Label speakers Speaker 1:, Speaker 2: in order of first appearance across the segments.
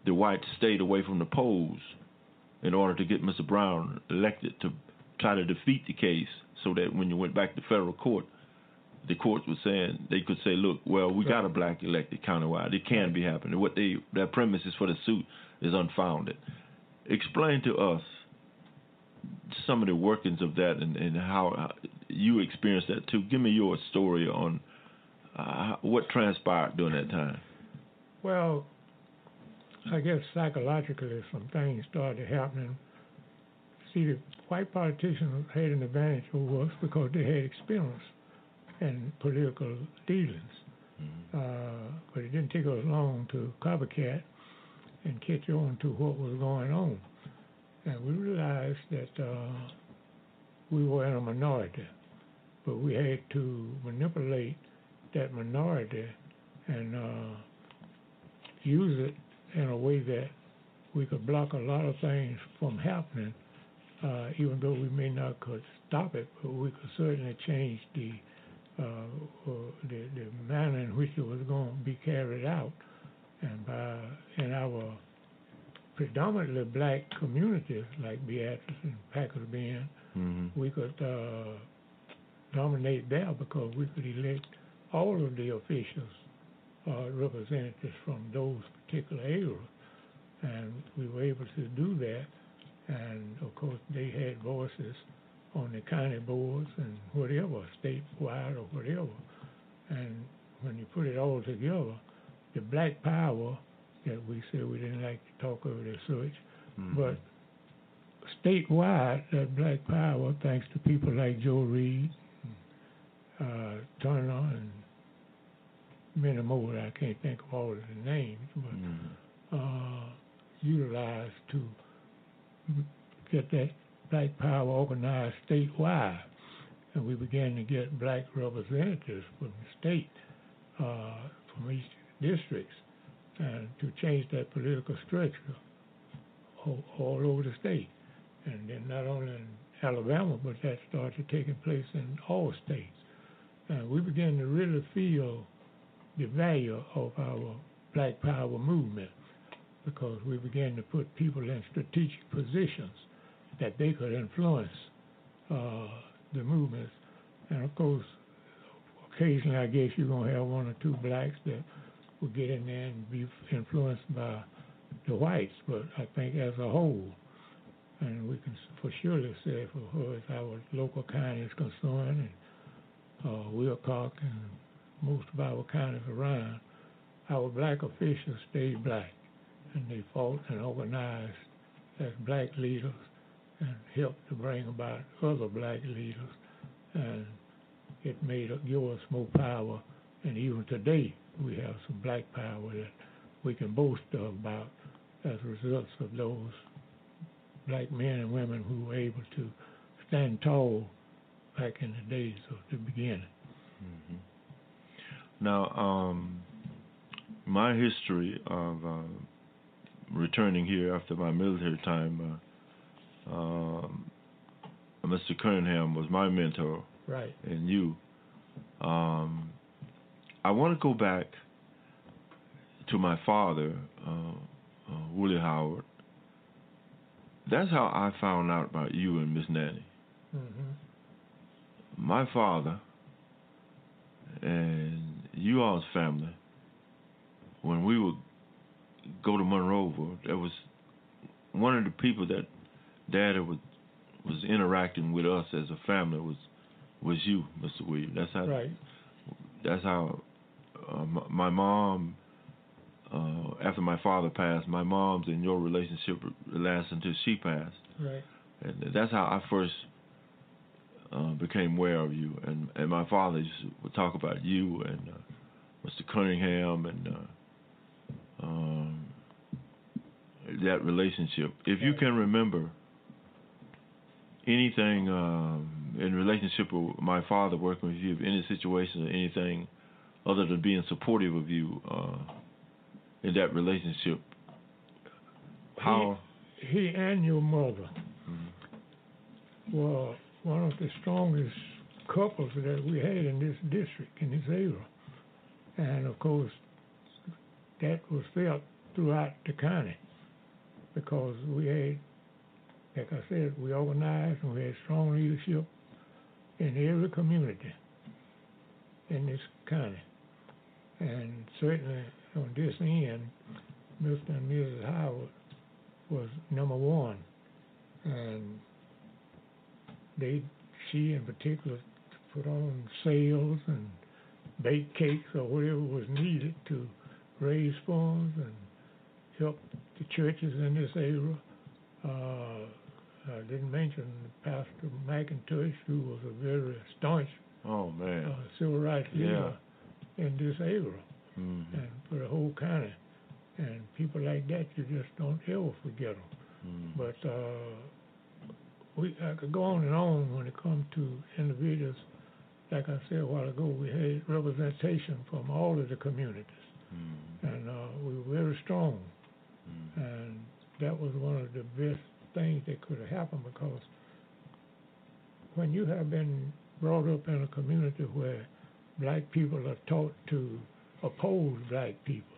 Speaker 1: the whites stayed away from the polls in order to get Mr. Brown elected to try to defeat the case, so that when you went back to federal court, the courts were saying they could say, look, well, we got a black elected countywide. It can be happening. Their premises for the suit is unfounded. Explain to us some of the workings of that and how you experienced that too. Give me your story on what transpired during that time.
Speaker 2: Well, I guess psychologically some things started happening. See, the white politicians had an advantage over us because they had experience in political dealings. But it didn't take us long to copycat and catch on to what was going on. And we realized that we were in a minority, but we had to manipulate that minority and use it in a way that we could block a lot of things from happening, even though we may not could stop it, but we could certainly change the manner in which it was going to be carried out. And in our predominantly black communities like Beatrice and Packers Bend, we could dominate there because we could elect all of the officials, representatives from those particular areas. And we were able to do that. And of course, they had voices on the county boards and whatever, statewide or whatever. And when you put it all together, the black power that we said we didn't like to talk of it as such, but statewide, that black power, thanks to people like Joe Reed, Turner, and many more that I can't think of all of the names, but utilized to get that black power organized statewide. And we began to get black representatives from the state, from each districts, and to change that political structure all over the state. And then not only in Alabama, but that started taking place in all states. And we began to really feel the value of our black power movement because we began to put people in strategic positions that they could influence the movements. And of course, occasionally I guess you're going to have one or two blacks that will get in there and be influenced by the whites, but I think as a whole, and we can for surely say for who as our local county is concerned, and Wilcox and most of our counties around, our black officials stayed black, and they fought and organized as black leaders and helped to bring about other black leaders, and it give us more power. And even today, we have some black power that we can boast about as results of those black men and women who were able to stand tall back in the days of the beginning.
Speaker 1: Now, my history of returning here after my military time, Mr. Cunningham was my mentor,
Speaker 2: right?
Speaker 1: And you. I want to go back to my father, Willie Howard. That's how I found out about you and Miss Nanny. My father and you all's family, when we would go to Monroeville, there was one of the people that Daddy was interacting with us as a family was you, Mr. Williams. That's how.
Speaker 2: Right.
Speaker 1: That's how my mom. After my father passed, my mom's and your relationship lasted until she passed.
Speaker 2: Right.
Speaker 1: And that's how I first became aware of you. And my father would talk about you and Mr. Cunningham and that relationship. If you can remember anything in relationship with my father working with you, any situation or anything other than being supportive of you in that relationship, how...
Speaker 2: He and your mother were one of the strongest couples that we had in this district, in this era. And of course, that was felt throughout the county because we had, like I said, we organized and we had strong leadership in every community in this county. And certainly on this end, Mr. and Mrs. Howard was number one. And she in particular put on sales and bake cakes or whatever was needed to raise funds and help the churches in this area. I didn't mention Pastor McIntosh, who was a very staunch civil rights leader in this area and for the whole county. And people like that, you just don't ever forget them. But I could go on and on when it comes to individuals. Like I said a while ago, we had representation from all of the communities. And we were very strong. And that was one of the best things that could have happened because when you have been brought up in a community where black people are taught to oppose black people,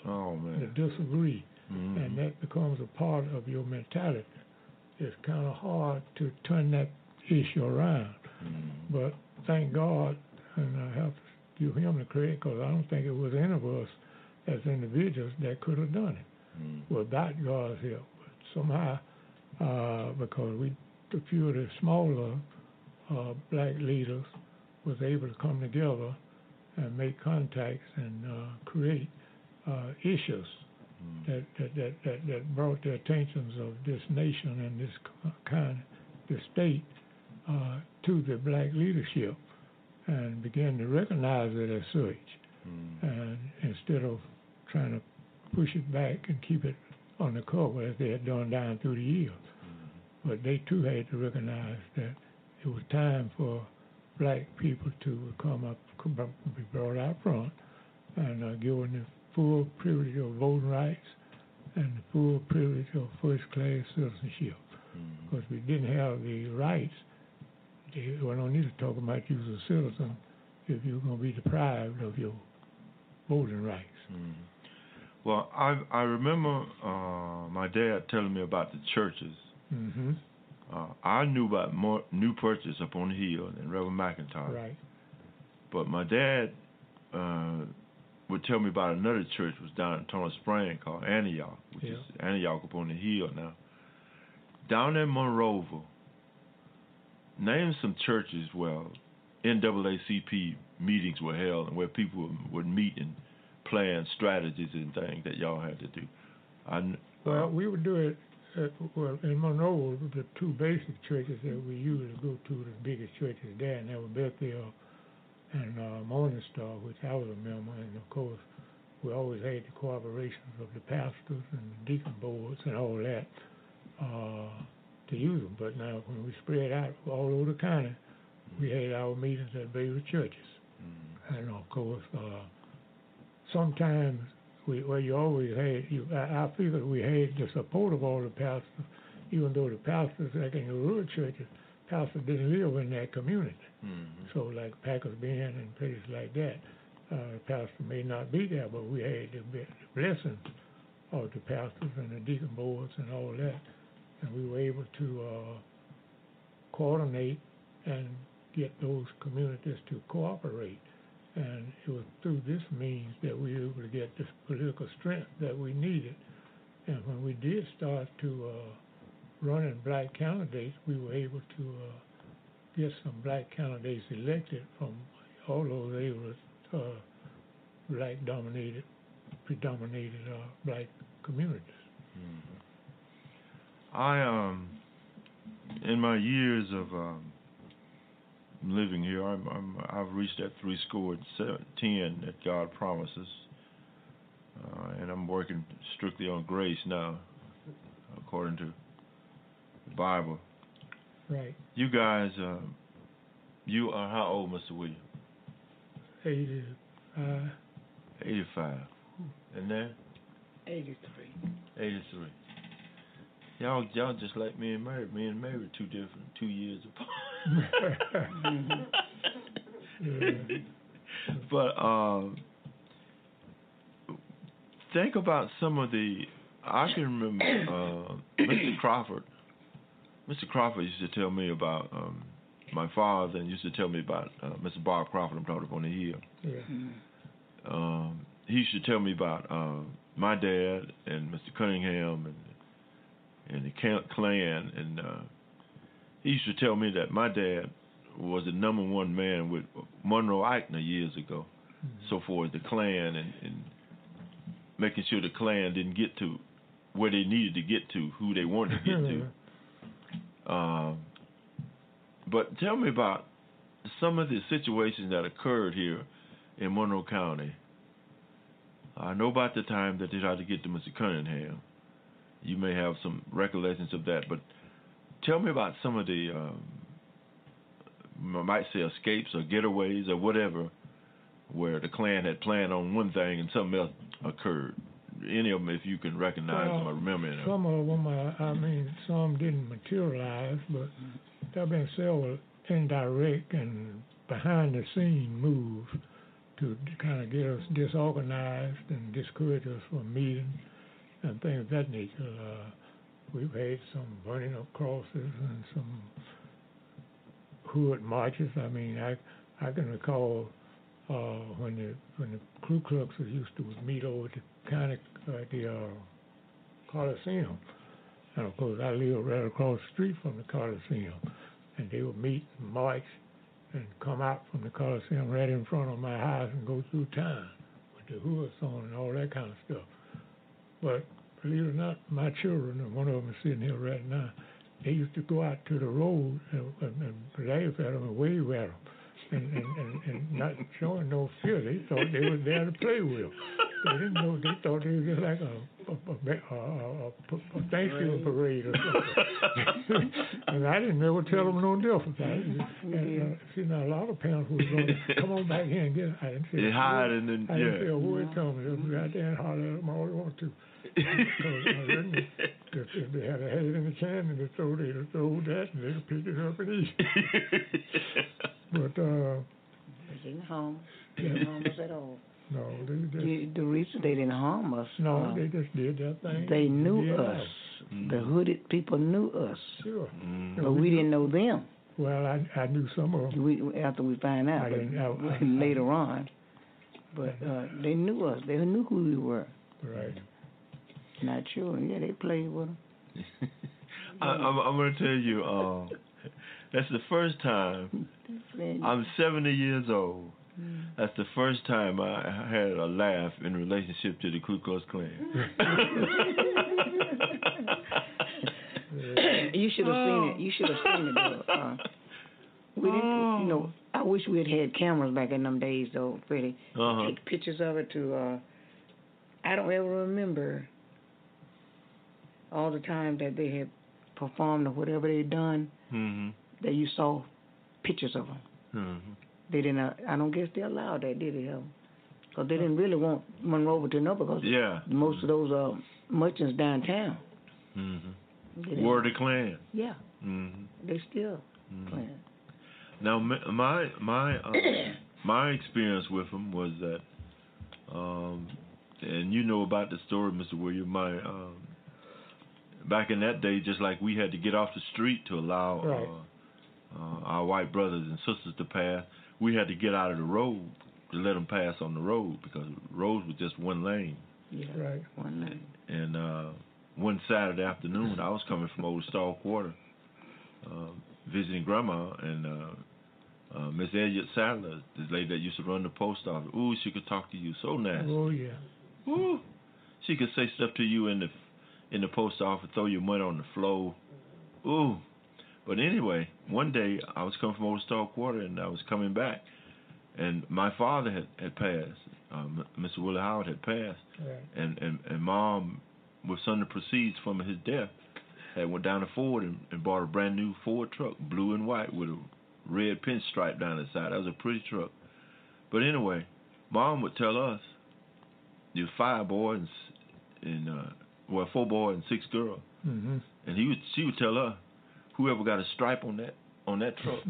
Speaker 2: to disagree, and that becomes a part of your mentality, it's kind of hard to turn that issue around. But thank God, and I have to give him the credit because I don't think it was any of us as individuals that could have done it without God's help. But somehow, because a few of the smaller black leaders was able to come together and make contacts and create issues that brought the attentions of this nation and this state to the black leadership and began to recognize it as such. And instead of trying to push it back and keep it on the cover as they had done down through the years. But they too had to recognize that it was time for black people to be brought out front and given the full privilege of voting rights and the full privilege of first-class citizenship. Because we didn't have the rights, we don't need to talk about you as a citizen if you're going to be deprived of your voting rights.
Speaker 1: Well, I remember my dad telling me about the churches. I knew about New Purchase up on the hill and Reverend McIntyre.
Speaker 2: Right.
Speaker 1: But my dad would tell me about another church was down in Tunnel Spring called Antioch, which is Antioch up on the hill now. Down in Monroeville, name some churches where NAACP meetings were held and where people would meet and plan strategies and things that y'all had to do.
Speaker 2: Well, we would do it in Monroe. The two basic churches that we usually go to, the biggest churches there, and that were Bethel and Morning Star, which I was a member, and of course we always had the cooperations of the pastors and the deacon boards and all that to use them. But now when we spread out all over the county, we had our meetings at various churches. And of course, sometimes you always had, I figured we had the support of all the pastors, even though the pastors, like in the rural churches, pastors didn't live in that community. So like Packers Bend and places like that, the pastor may not be there, but we had the blessings of the pastors and the deacon boards and all that. And we were able to coordinate and get those communities to cooperate. And it was through this means that we were able to get this political strength that we needed. And when we did start to running black candidates, we were able to get some black candidates elected from all those areas, predominated black communities.
Speaker 1: I in my years of living here, I've reached that 70 that God promises, and I'm working strictly on grace now, according to the Bible.
Speaker 2: Right.
Speaker 1: You guys, you are how old, Mr. William?
Speaker 2: 85.
Speaker 1: 85. And then?
Speaker 3: 83.
Speaker 1: 83. Y'all just like me and Mary. Me and Mary 2 years apart. But think about some of the I can remember Mr. Crawford. Mr. Crawford used to tell me about my father, and used to tell me about Mr. Bob Crawford. I'm talking up on the hill.
Speaker 2: Yeah.
Speaker 1: He used to tell me about my dad and Mr. Cunningham and the Klan, and he used to tell me that my dad was the number one man with Monroe Eichner years ago, so for the Klan and making sure the Klan didn't get to where they needed to get to, who they wanted to get to. But tell me about some of the situations that occurred here in Monroe County. I know about the time that they tried to get to Mr. Cunningham. You may have some recollections of that, but tell me about some of the, I might say escapes or getaways or whatever, where the Klan had planned on one thing and something else occurred. Any of them, if you can recognize them or remember them.
Speaker 2: Some of them, I mean, some didn't materialize, but there have been several indirect and behind-the-scene moves to kind of get us disorganized and discourage us from meeting and things of that nature. We've had some burning of crosses and some hood marches. I mean, I can recall when the Ku Klux used to meet over the county the Coliseum, and of course I live right across the street from the Coliseum, and they would meet and march and come out from the Coliseum right in front of my house and go through town with the hoods on and all that kind of stuff. But believe it or not, my children, and one of them is sitting here right now, they used to go out to the road and laugh at them and wave at them. And not showing no fear. They thought they were there to play with. They didn't know. They thought they were just like a Thanksgiving parade or something. And I didn't ever tell them no difference. See, now a lot of parents would go, "Come on back here and get it." I didn't say.
Speaker 1: They hide and then
Speaker 2: I didn't say a word to them. They go out there and holler at them all they want to. If they had a head in the can and they'd throw that and they'd pick it up and eat. But
Speaker 3: they didn't harm. They didn't harm us at all.
Speaker 2: No, the
Speaker 3: reason they didn't harm us.
Speaker 2: No, they just did their thing.
Speaker 3: They knew us. The hooded people knew us.
Speaker 2: Sure.
Speaker 3: But we didn't know them.
Speaker 2: Well, I knew some of them.
Speaker 3: After we found out, later on. But they knew us. They knew who we were.
Speaker 2: Right.
Speaker 3: Not children. Yeah, they played with them.
Speaker 1: I'm going to tell you, that's the first time. I'm 70 years old. That's the first time I had a laugh in relationship to the Ku Klux Klan.
Speaker 3: You should have seen it. You should have seen it, though. We didn't, you know. I wish we had cameras back in them days, though, Freddie. Take pictures of it to. I don't ever remember all the time that they had performed or whatever they done. That you saw pictures of them. They didn't. I don't guess they allowed that, did they? Because they didn't really want Monroe to know, because most of those merchants downtown.
Speaker 1: Were the Klan.
Speaker 3: Yeah. They still Klan.
Speaker 1: Now my experience with them was that, and you know about the story, Mr. William. Back in that day, just like we had to get off the street to allow our white brothers and sisters to pass, we had to get out of the road to let them pass on the road, because roads were just one lane.
Speaker 3: Yeah, right, one lane.
Speaker 1: And one Saturday afternoon, I was coming from Old Stall Quarter, visiting Grandma, and Miss Elliott Sadler, this lady that used to run the post office. Ooh, she could talk to you so nasty.
Speaker 2: Oh yeah.
Speaker 1: Ooh, she could say stuff to you in the post office, throw your money on the floor. Ooh. But anyway, one day I was coming from Old Stall Quarter, and I was coming back, and my father had passed. Mr. Willie Howard had passed, and Mom, with some of the proceeds from his death, had went down to Ford and bought a brand new Ford truck, blue and white, with a red pinstripe down the side. That was a pretty truck. But anyway, Mom would tell us, there was 5 boys and 4 boys and 6 girls, and she would tell her, whoever got a stripe on that truck,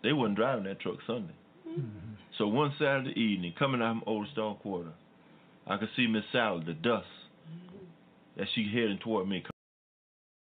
Speaker 1: they wasn't driving that truck Sunday. So one Saturday evening, coming out from Old Stall Quarter, I could see Miss Sally, the dust as she heading toward me.